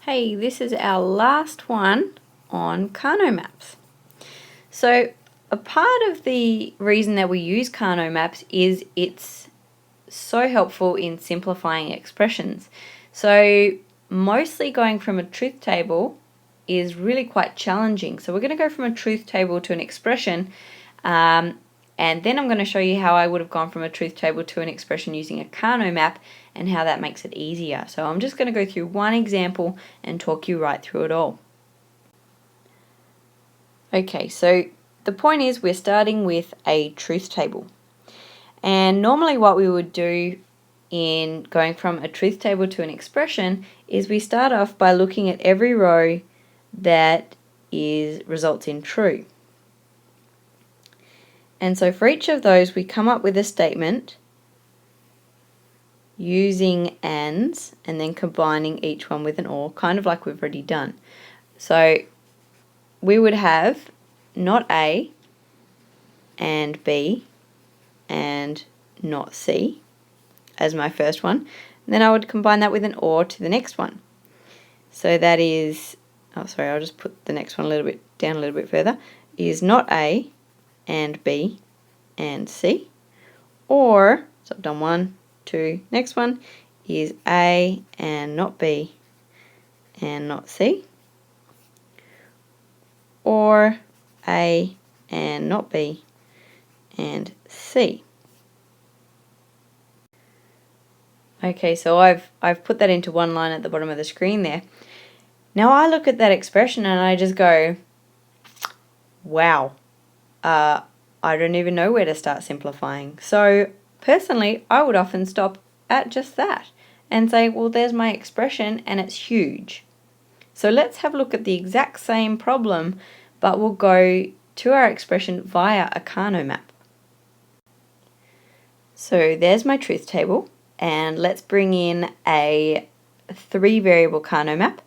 Hey, this is our last one on karnaugh maps. So a part of the reason that we use karnaugh maps is it's so helpful in simplifying expressions. So mostly going from a truth table is really quite challenging. So we're going to go from a truth table to an expression, and then I'm going to show you how I would have gone from a truth table to an expression using a karnaugh map and how that makes it easier. So I'm just going to go through one example and talk you right through it all. Okay, so the point is we're starting with a truth table. And normally what we would do in going from a truth table to an expression is we start off by looking at every row that results in true. And so for each of those we come up with a statement using ands and then combining each one with an or, kind of like we've already done. So we would have not A and B and not C as my first one. And then I would combine that with an or to the next one. So that is, oh sorry, I'll just put the next one down a little bit further, is not A and B and C. Or, so I've done 1, 2, next one is A and not B and not C. Or A and not B and C. Okay, so I've put that into one line at the bottom of the screen there. Now I look at that expression and I just go, wow, I don't even know where to start simplifying. So personally, I would often stop at just that and say, well, there's my expression and it's huge. So let's have a look at the exact same problem, but we'll go to our expression via a karnaugh map. So there's my truth table, and let's bring in a 3-variable karnaugh map.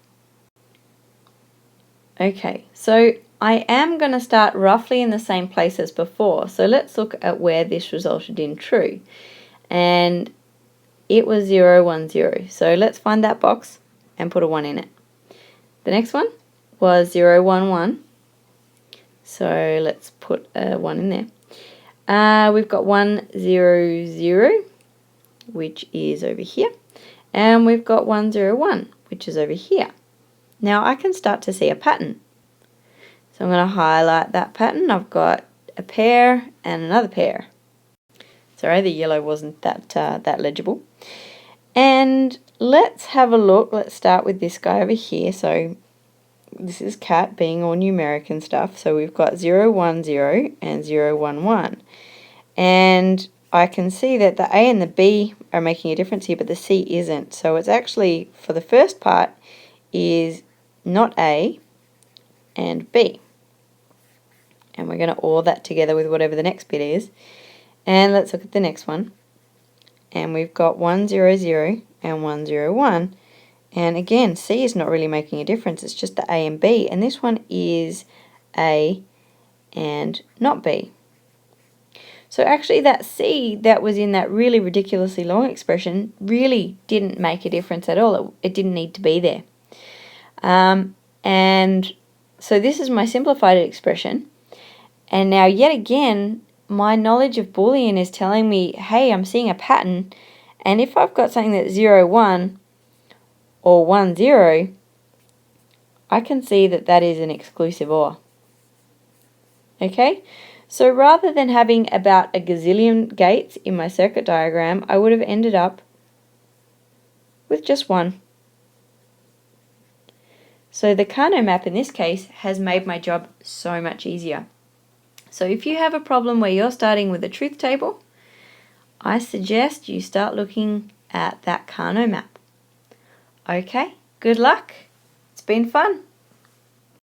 Okay, so I am going to start roughly in the same place as before. So let's look at where this resulted in true. And it was 0, 1, 0. So let's find that box and put a 1 in it. The next one was 0, 1, 1. So let's put a 1 in there. We've got 1, 0, 0, which is over here. And we've got 1, 0, 1, which is over here. Now I can start to see a pattern. So I'm going to highlight that pattern. I've got a pair and another pair. Sorry, the yellow wasn't that legible. And let's have a look. Let's start with this guy over here. So this is cat, being all numeric and stuff. So we've got 0, 1, 0 and 0, 1, 1. And I can see that the A and the B are making a difference here, but the C isn't. So it's actually, for the first part, is not A and B. And we're going to OR that together with whatever the next bit is. And let's look at the next one. And we've got 1, 0, 0 and 1, 0, 1. And again, C is not really making a difference. It's just the A and B. And this one is A and not B. So actually that C that was in that really ridiculously long expression really didn't make a difference at all. It didn't need to be there. And so this is my simplified expression. And now yet again, my knowledge of Boolean is telling me, hey, I'm seeing a pattern. And if I've got something that's 0, 1 or 1, 0, I can see that that is an exclusive OR. Okay? So rather than having about a gazillion gates in my circuit diagram, I would have ended up with just one. So the karnaugh map in this case has made my job so much easier. So if you have a problem where you're starting with a truth table, I suggest you start looking at that karnaugh map. Okay, good luck. It's been fun.